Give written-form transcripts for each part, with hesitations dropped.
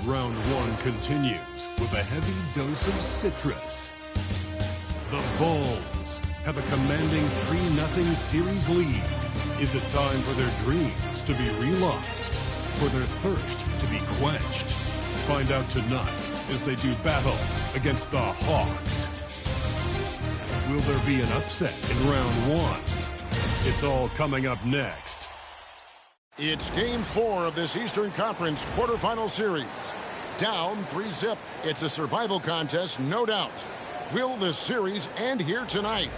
Round one continues with a heavy dose of citrus. The Bulls have a commanding 3-0 series lead. Is it time for their dreams to be realized? For their thirst to be quenched? Find out tonight as they do battle against the Hawks. Will there be an upset in round one? It's all coming up next. It's Game 4 of this Eastern Conference quarterfinal series. Down 3-zip. It's a survival contest, no doubt. Will this series end here tonight?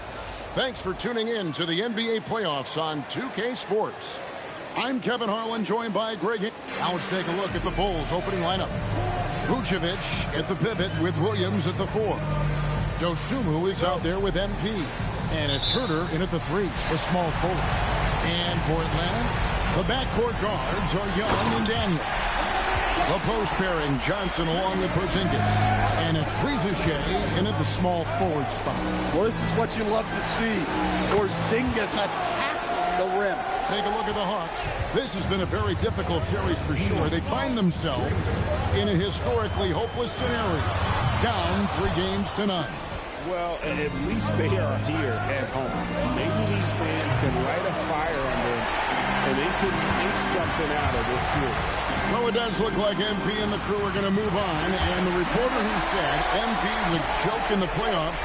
Thanks for tuning in to the NBA playoffs on 2K Sports. I'm Kevin Harlan, joined by Greg. Now let's take a look at the Bulls' opening lineup. Vucevic at the pivot with Williams at the 4. Dosunmu is out there with MP. And it's Herter in at the 3, the small forward. And for Atlanta, the backcourt guards are Young and Daniel. The post pairing, Johnson along with Porzingis. And it's Riza Shea in at the small forward spot. Well, this is what you love to see. Porzingis attack the rim. Take a look at the Hawks. This has been a very difficult series for sure. They find themselves in a historically hopeless scenario. Down 3 games to none. Well, and at least they are here at home. Maybe these fans can light a fire under them, and they can make something out of this series. Well, it does look like MP and the crew are going to move on, and the reporter who said MP would choke in the playoffs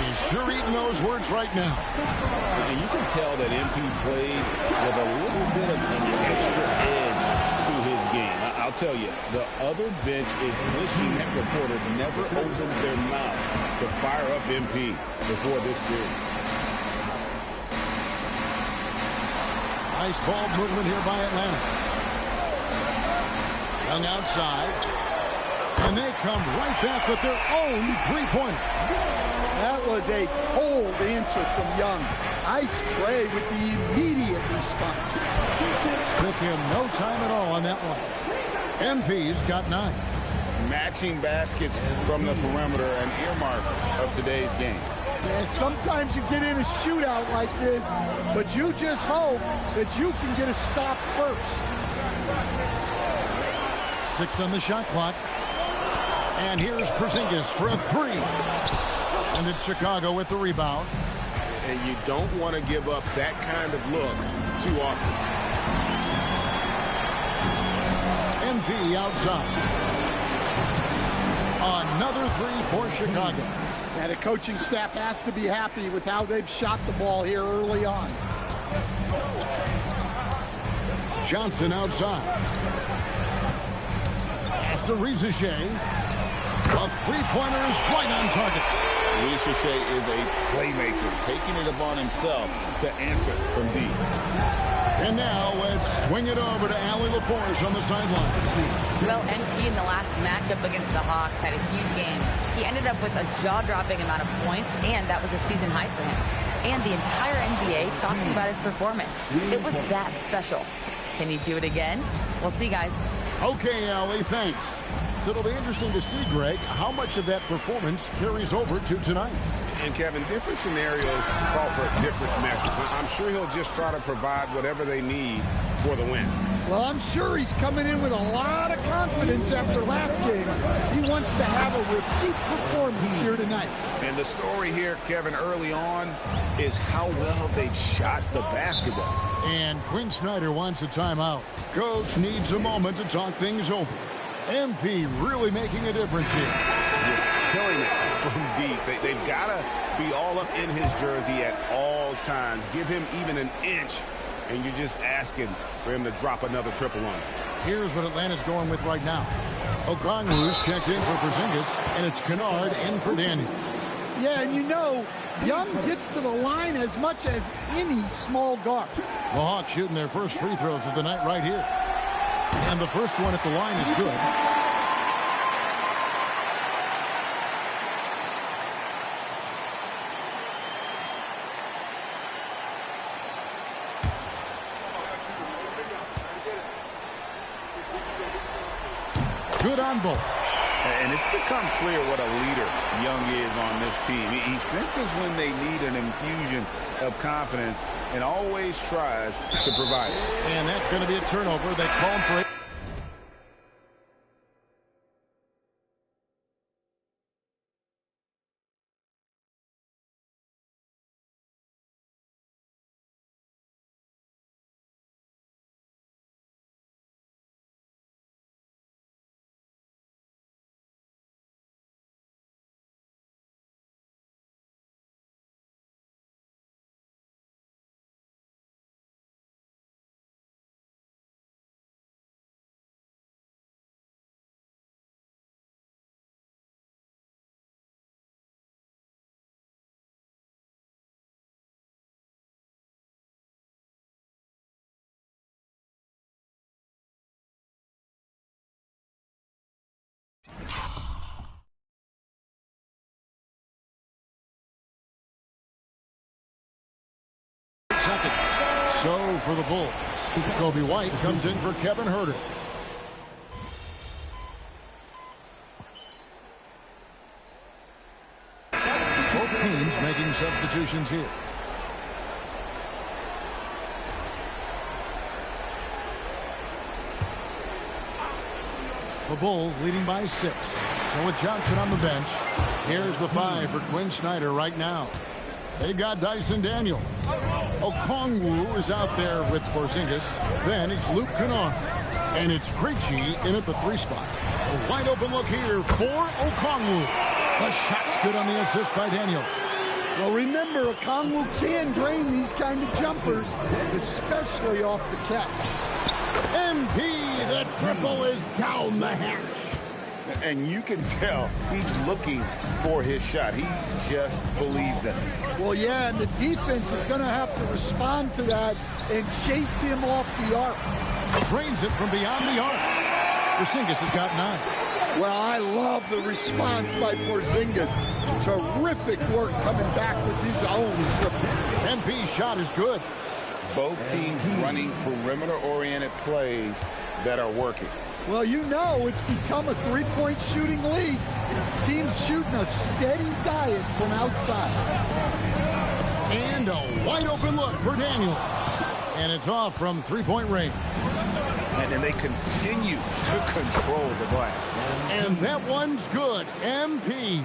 is sure eating those words right now. And you can tell that MP played with a little bit of an extra edge to his game. I'll tell you, the other bench is wishing that reporter never opened their mouth to fire up MP before this series. Nice ball movement here by Atlanta. Young outside. And they come right back with their own three-pointer. That was a cold answer from Young. Nice Trey with the immediate response. Took him no time at all on that one. MP's got 9. Matching baskets from the perimeter, an earmark of today's game. Yeah, sometimes you get in a shootout like this, but you just hope that you can get a stop first. 6 on the shot clock. And here's Porzingis for a 3. And it's Chicago with the rebound. And you don't want to give up that kind of look too often. MP outside. Another 3 for Chicago. And the coaching staff has to be happy with how they've shot the ball here early on. Johnson outside. After Riza Shea. A three-pointer is right on target. Riza Shea is a playmaker, taking it upon himself to answer from deep. And now let's swing it over to Allie LaForge on the sideline. Well, MP in the last matchup against the Hawks had a huge game. He ended up with a jaw-dropping amount of points, and that was a season high for him. And the entire NBA talking about his performance. It was that special. Can he do it again? We'll see, guys. Okay, Allie, thanks. It'll be interesting to see, Greg, how much of that performance carries over to tonight. And, Kevin, different scenarios call for different measures. I'm sure he'll just try to provide whatever they need for the win. Well, I'm sure he's coming in with a lot of confidence after last game. He wants to have a repeat performance here tonight. And the story here, Kevin, early on is how well they've shot the basketball. And Quinn Snyder wants a timeout. Coach needs a moment to talk things over. MP really making a difference here. Just killing it from deep. They've got to be all up in his jersey at all times. Give him even an inch, and you're just asking for him to drop another triple on him. Here's what Atlanta's going with right now. Okongwu's checked in for Porzingis, and it's Kennard in for Daniels. Yeah, and you know, Young gets to the line as much as any small guard. The Hawks shooting their first free throws of the night right here. And the first one at the line is good. Good on both. And it's become clear what a leader Young is on this team. He senses when they need an infusion of confidence and always tries to provide it. And that's going to be a turnover. They call him for it. for the Bulls. Kobe White comes in for Kevin Huerter. Both teams making substitutions here. The Bulls leading by 6. So with Johnson on the bench, here's the 5 for Quinn Snyder right now. They've got Dyson Daniels. Okongwu is out there with Porzingis. Then it's Luke Kennard. And it's Krejci in at the 3 spot. A wide open look here for Okongwu. The shot's good on the assist by Daniels. Well, remember, Okongwu can drain these kind of jumpers, especially off the catch. MP, the triple is down the hatch. And you can tell he's looking for his shot. He just believes in it. Well, yeah, and the defense is going to have to respond to that and chase him off the arc. Drains it from beyond the arc. Porzingis has got 9. Well, I love the response by Porzingis. Terrific work coming back with his own triple. MP's shot is good. Both teams running perimeter-oriented plays that are working. Well, you know it's become a three-point shooting league. Teams shooting a steady diet from outside. And a wide open look for Daniels. And it's off from three-point range. And they continue to control the glass. And that one's good. MP.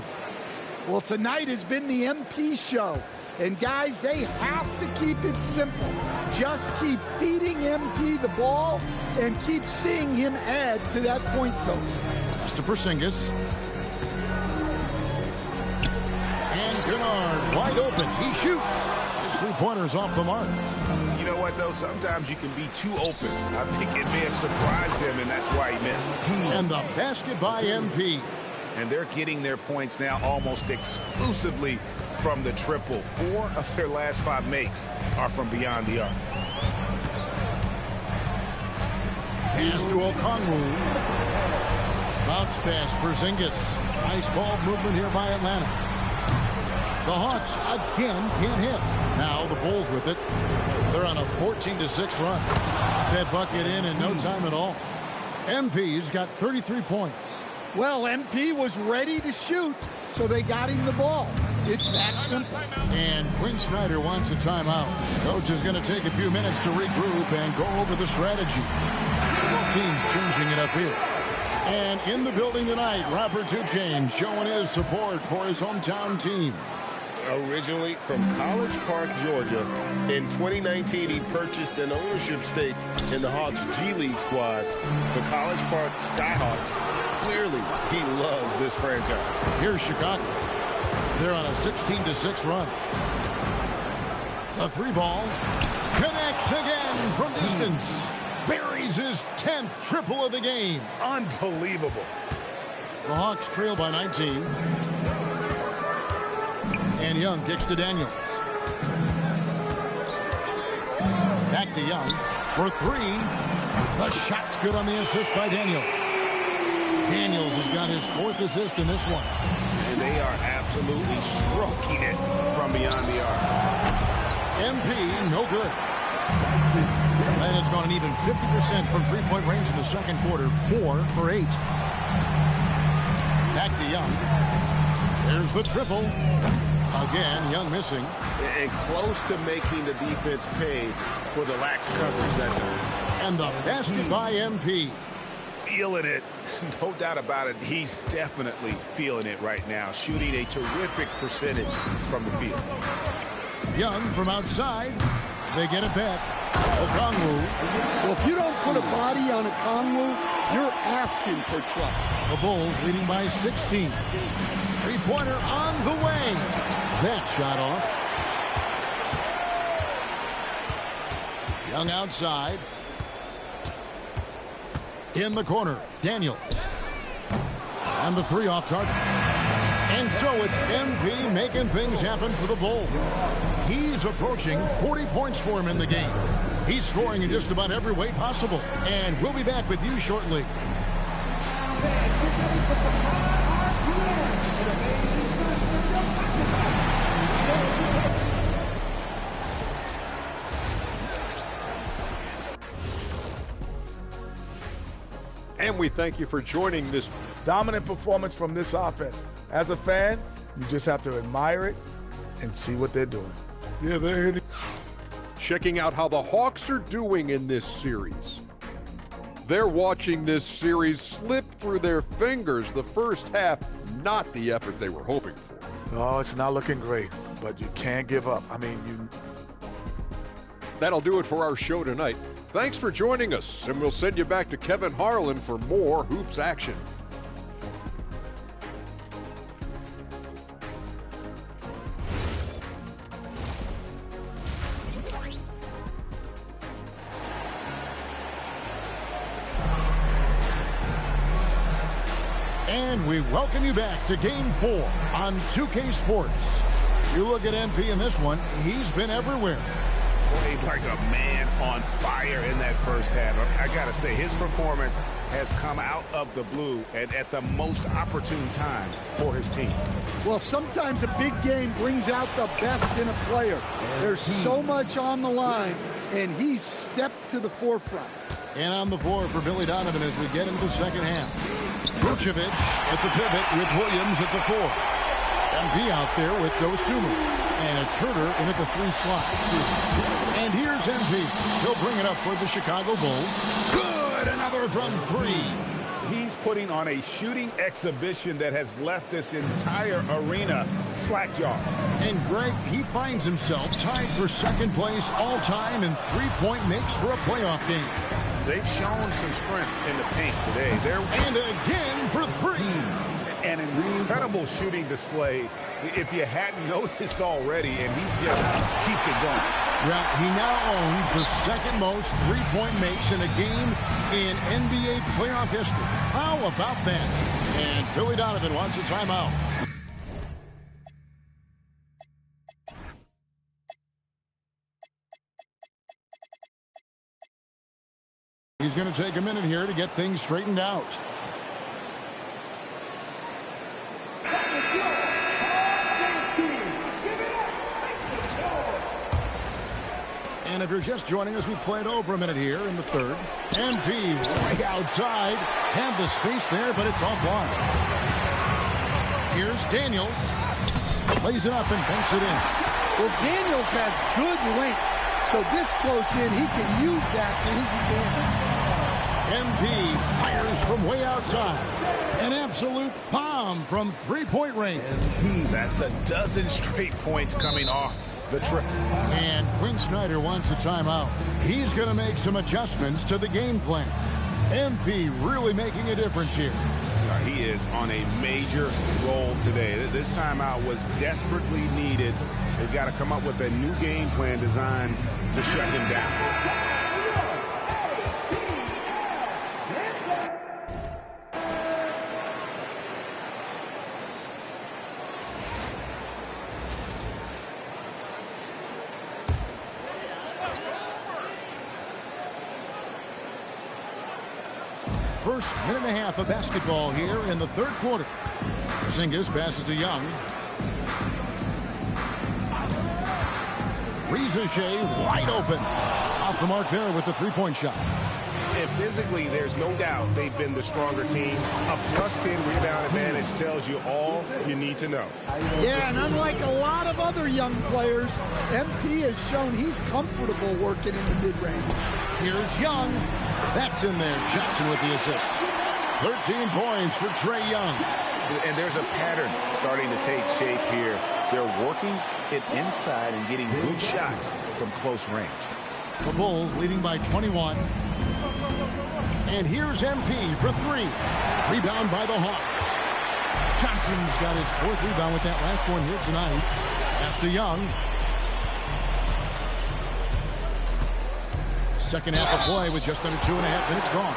Well, tonight has been the MP show. And guys, they have to keep it simple. Just keep feeding MP the ball and keep seeing him add to that point total. Pass to Porzingis. And Kennard wide open. He shoots. His three-pointer's off the mark. You know what, though? Sometimes you can be too open. I think it may have surprised him, and that's why he missed. And the basket by MP. And they're getting their points now almost exclusively from the triple. 4 of their last 5 makes are from beyond the arc. Pass to Okongwu. Bounce pass, Porzingis. Nice ball movement here by Atlanta. The Hawks again can't hit. Now the Bulls with it. They're on a 14-6 run. That bucket in no time at all. MP's got 33 points. Well, MP was ready to shoot, so they got him the ball. It's that simple. And Quinn Snyder wants a timeout. Coach is going to take a few minutes to regroup and go over the strategy. Both teams changing it up here. And in the building tonight, Robert Duchesne showing his support for his hometown team. Originally from College Park, Georgia, in 2019 he purchased an ownership stake in the Hawks G League squad, the College Park Skyhawks. Clearly, he loves this franchise. Here's Chicago. They're on a 16-6 run. A 3-ball connects again from distance. Buries his 10th triple of the game. Unbelievable. The Hawks trail by 19. And Young kicks to Daniels. Back to Young for 3. The shot's good on the assist by Daniels. Daniels has got his 4th assist in this one. And they are absolutely stroking it from beyond the arc. MP, no good. And it's gone an even 50% from three-point range in the second quarter. 4 for 8. Back to Young. There's the triple. Again, Young missing. And close to making the defense pay for the lax coverage that time. And the basket by MP. Feeling it. No doubt about it. He's definitely feeling it right now. Shooting a terrific percentage from the field. Young from outside. They get it back. Okongwu. Well, if you don't put a body on Okongwu, you're asking for trouble. The Bulls leading by 16. Three-pointer on the way. That shot off. Young outside. In the corner, Daniels. And the 3 off target. And so it's MP making things happen for the Bulls. He's approaching 40 points for him in the game. He's scoring in just about every way possible. And we'll be back with you shortly. And we thank you for joining this dominant performance from this offense. As a fan, you just have to admire it and see what they're doing. Yeah, they're hitting. checking out how the Hawks are doing in this series. They're watching this series slip through their fingers. The first half, not the effort they were hoping for. Oh, it's not looking great, but you can't give up. That'll do it for our show tonight. Thanks for joining us, and we'll send you back to Kevin Harlan for more Hoops action. And we welcome you back to Game 4 on 2K Sports. You look at MP in this one, he's been everywhere. Played like a man on fire in that first half. I got to say, his performance has come out of the blue and at the most opportune time for his team. Well, sometimes a big game brings out the best in a player. There's so much on the line, and he's stepped to the forefront. And on the floor for Billy Donovan as we get into the second half. Vucevic at the pivot with Williams at the 4. MP out there with Dosunmu. And it's Herter in at the 3 slot. And here's MP. He'll bring it up for the Chicago Bulls. Good! Another from 3. He's putting on a shooting exhibition that has left this entire arena slack-jawed. And Greg, he finds himself tied for second place all-time in three-point makes for a playoff game. They've shown some strength in the paint today. And again for 3. An incredible shooting display, if you hadn't noticed already, and he just keeps it going. Well, he now owns the second most three-point makes in a game in NBA playoff history. How about that? And Billy Donovan wants a timeout. He's going to take a minute here to get things straightened out. And if you're just joining us, we played over a minute here in the third. MP way outside. Had the space there, but it's offline. Here's Daniels. Lays it up and banks it in. Well, Daniels has good length. So this close in, he can use that to his advantage. MP fires from way outside. An absolute bomb from three-point range. That's a dozen straight points coming off the trip. And Quinn Snyder wants a timeout. He's going to make some adjustments to the game plan. MP really making a difference here. He is on a major role today. This timeout was desperately needed. They've got to come up with a new game plan designed to shut him down. First minute and a half of basketball here in the third quarter. Porzingis passes to Young. Reza Shea wide open. Off the mark there with the three-point shot. And physically, there's no doubt they've been the stronger team. A +10 rebound advantage tells you all you need to know. Yeah, and unlike a lot of other young players, MP has shown he's comfortable working in the mid-range. Here's Young. That's in there. Jackson with the assist. 13 points for Trae Young. And there's a pattern starting to take shape here. They're working it inside and getting good shots from close range. The Bulls leading by 21. And here's MP for 3. Rebound by the Hawks. Johnson's got his 4th rebound with that last one here tonight. Pass to Young. Second half of play with just under 2.5 minutes gone.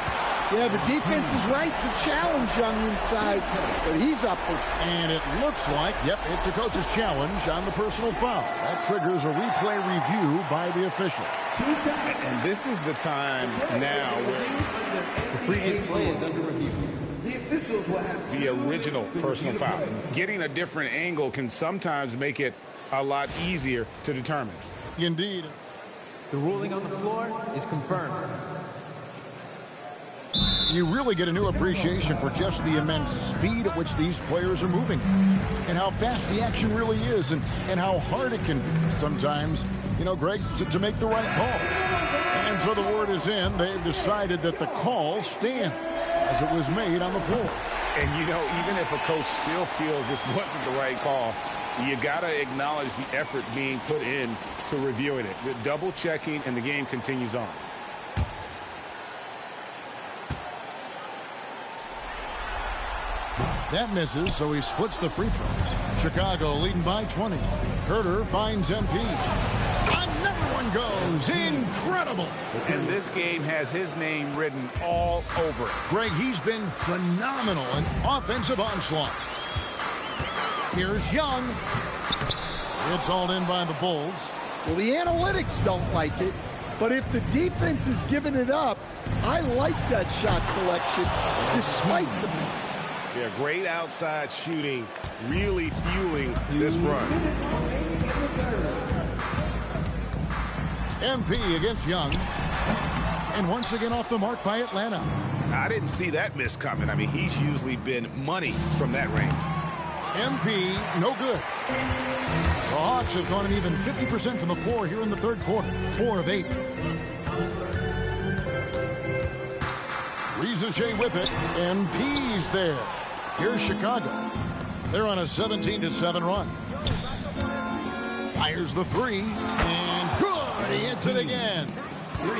Yeah, the defense is right to challenge Young inside, but he's up. And it looks like, yep, it's a coach's challenge on the personal foul. That triggers a replay review by the official. And this is the time now where the previous play is under review. The officials will have the original personal foul. Getting a different angle can sometimes make it a lot easier to determine. Indeed. The ruling on the floor is confirmed. You really get a new appreciation for just the immense speed at which these players are moving and how fast the action really is and how hard it can be sometimes, you know, Greg, to make the right call. And so the word is in. They've decided that the call stands as it was made on the floor. And, you know, even if a coach still feels this wasn't the right call, you got to acknowledge the effort being put in to reviewing it. The double checking, and the game continues on. That misses, so he splits the free throws. Chicago leading by 20. Herter finds MP. Another one goes. Incredible. And this game has his name written all over it. Greg, he's been phenomenal in offensive onslaught. Here's Young. It's hauled in by the Bulls. Well, the analytics don't like it, but if the defense is giving it up, I like that shot selection despite the miss. Yeah, great outside shooting, really fueling this run. MP against Young. And once again off the mark by Atlanta. I didn't see that miss coming. I mean, he's usually been money from that range. MP, no good. The Hawks have gone an even 50% from the floor here in the third quarter. 4 of 8. Reza Shea with it. MP's there. Here's Chicago. They're on a 17-7 run. Fires the three. And good. He hits it again.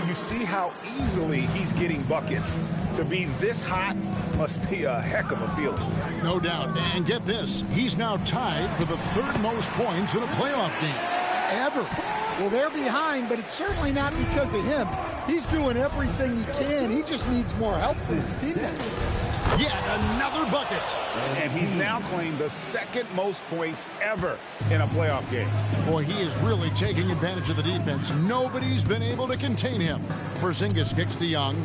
You see how easily he's getting buckets. To be this hot must be a heck of a feeling. No doubt. And get this. He's now tied for the third most points in a playoff game ever. Well, they're behind, but it's certainly not because of him. He's doing everything he can. He just needs more help from his teammates. Yet another bucket. And he's now claimed the second most points ever in a playoff game. Boy, he is really taking advantage of the defense. Nobody's been able to contain him. Porzingis kicks to Young.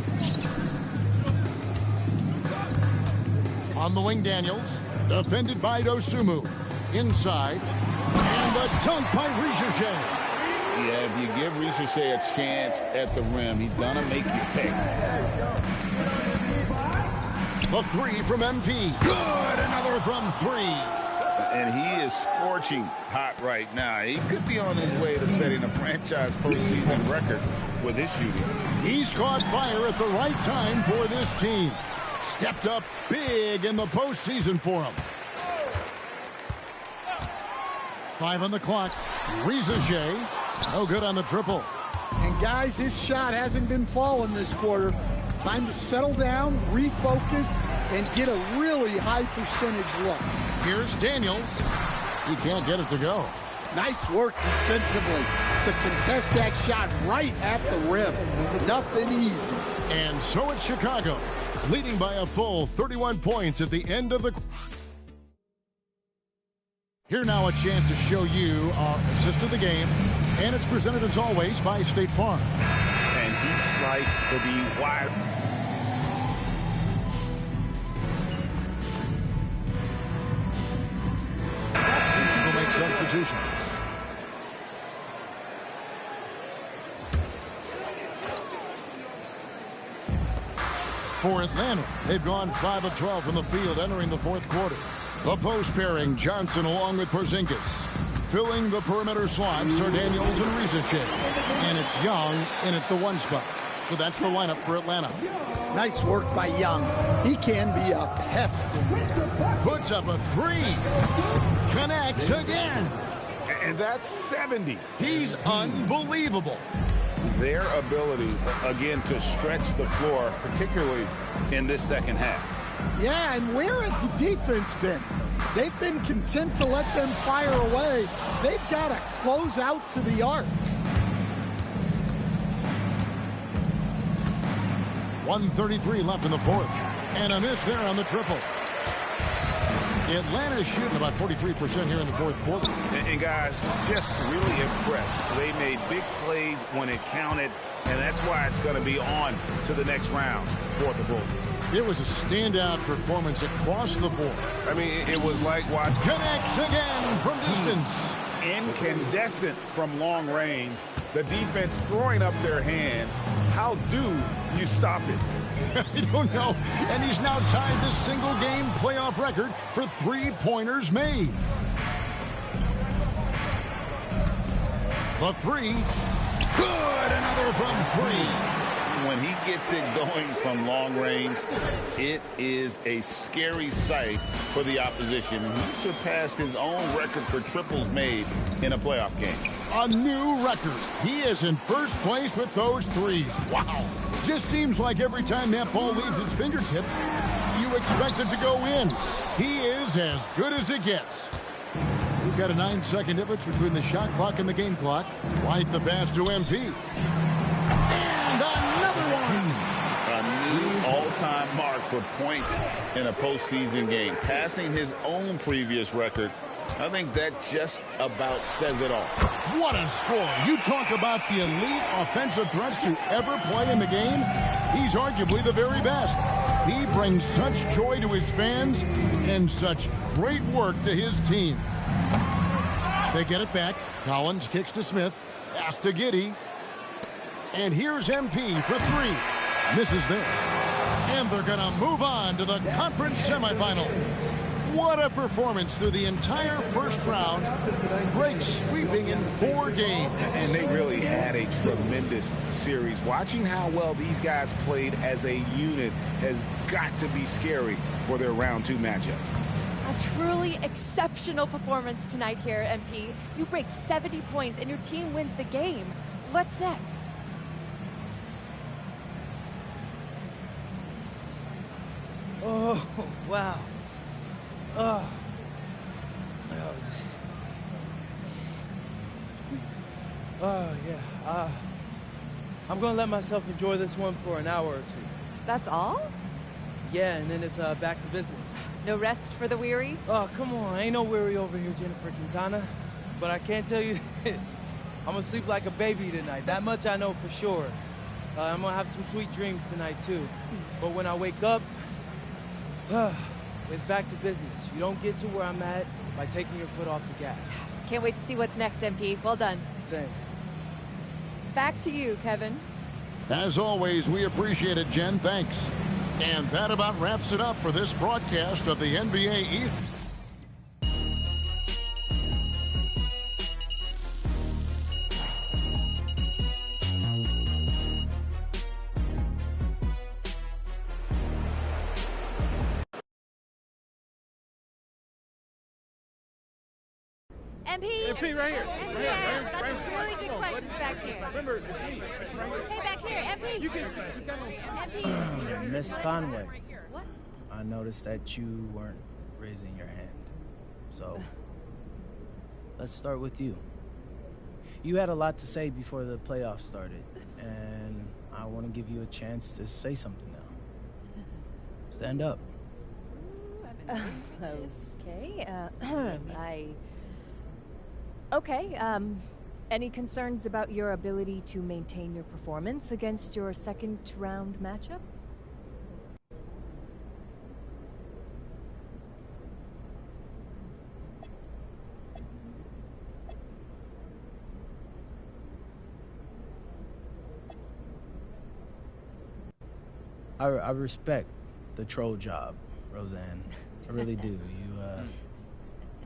On the wing, Daniels. Defended by Dosunmu. Inside. And the dunk by Reza Shea. Yeah, if you give Reza Shea a chance at the rim, he's going to make you pay. The three from MP. Good. Another from 3. And he is scorching hot right now. He could be on his way to setting a franchise postseason record with his shooting. He's caught fire at the right time for this team. Stepped up big in the postseason for him. 5 on the clock. Reza Shea. No good on the triple. And guys, his shot hasn't been falling this quarter. Time to settle down, refocus, and get a really high percentage look. Here's Daniels. He can't get it to go. Nice work defensively to contest that shot right at the rim. Nothing easy. And so it's Chicago, leading by a full 31 points at the end of the... Here now a chance to show you our assist of the game, and it's presented as always by State Farm. And he sliced the D wide. Will make substitutions. For Atlanta, they've gone 5 of 12 from the field entering the fourth quarter. The post pairing, Johnson along with Porzingis. Filling the perimeter slots are Daniels and Reza Shea. And it's Young in at the 1 spot. So that's the lineup for Atlanta. Nice work by Young. He can be a pest in there. Puts up a 3. Connects again. And that's 70. He's unbelievable. Their ability, again, to stretch the floor, particularly in this second half. Yeah, and where has the defense been? They've been content to let them fire away. They've got to close out to the arc. 1:33 left in the fourth. And a miss there on the triple. Atlanta's shooting about 43% here in the fourth quarter. And guys, just really impressed. They made big plays when it counted, and that's why it's going to be on to the next round for the Bulls. It was a standout performance across the board. I mean, it was like watch. Connects again from distance. Incandescent from long range. The defense throwing up their hands. How do you stop it? I don't know. And he's now tied this single-game playoff record for three-pointers made. The three. Good. Another from three. When he gets it going from long range, it is a scary sight for the opposition. He surpassed his own record for triples made in a playoff game. A new record. He is in first place with those threes. Wow. Just seems like every time that ball leaves his fingertips, you expect it to go in. He is as good as it gets. We've got a 9-second difference between the shot clock and the game clock. White the pass to MP. And another one. A new all-time mark for points in a postseason game. Passing his own previous record. I think that just about says it all. What a score. You talk about the elite offensive threats to ever play in the game. He's arguably the very best. He brings such joy to his fans and such great work to his team. They get it back. Collins kicks to Smith. Pass to Giddey. And here's MP for three. Misses there. And they're going to move on to the conference semifinals. What a performance through the entire first round. Drake sweeping in 4 games. And they really had a tremendous series. Watching how well these guys played as a unit has got to be scary for their round 2 matchup. A truly exceptional performance tonight here, MP. You break 70 points and your team wins the game. What's next? Oh, wow. Oh. Oh, yeah. I'm going to let myself enjoy this one for an hour or 2. That's all? Yeah, and then it's back to business. No rest for the weary? Oh, come on. Ain't no weary over here, Jennifer Quintana. But I can't tell you this. I'm going to sleep like a baby tonight. That much I know for sure. I'm going to have some sweet dreams tonight, too. But when I wake up, it's back to business. You don't get to where I'm at by taking your foot off the gas. Can't wait to see what's next, MP. Well done. Same. Back to you, Kevin. As always, we appreciate it, Jen. Thanks. And that about wraps it up for this broadcast of the NBA East. MP right here. MP, got some really good questions back here. Remember, it's me. Hey, back here, MP. You can see. MP. Miss Conway. What? I noticed that you weren't raising your hand. So, let's start with you. You had a lot to say before the playoffs started, and I want to give you a chance to say something now. Stand up. Okay. Okay, any concerns about your ability to maintain your performance against your second-round matchup? I respect the troll job, Roseanne. I really do.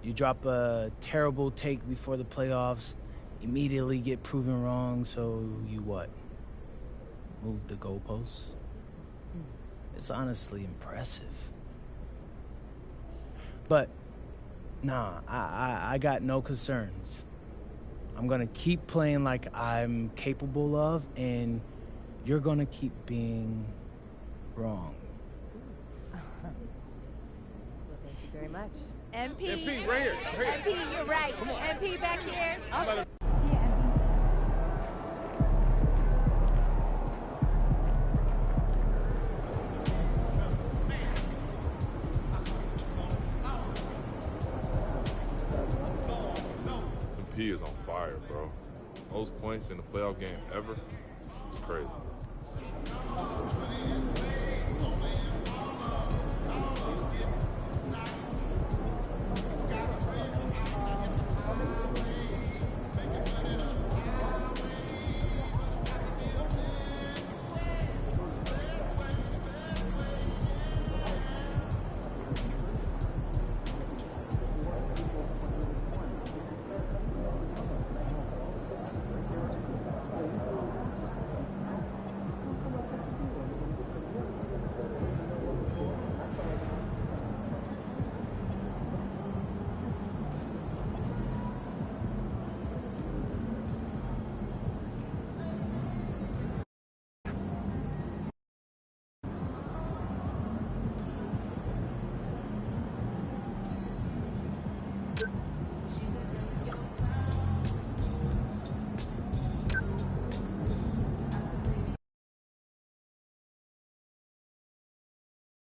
You drop a terrible take before the playoffs, immediately get proven wrong, so you what? Move the goalposts? It's honestly impressive. But, nah, I got no concerns. I'm gonna keep playing like I'm capable of, and you're gonna keep being wrong. Well, thank you very much. MP. Right here. MP, you're right. MP, back here. MP is on fire, bro. Most points in the playoff game ever. It's crazy.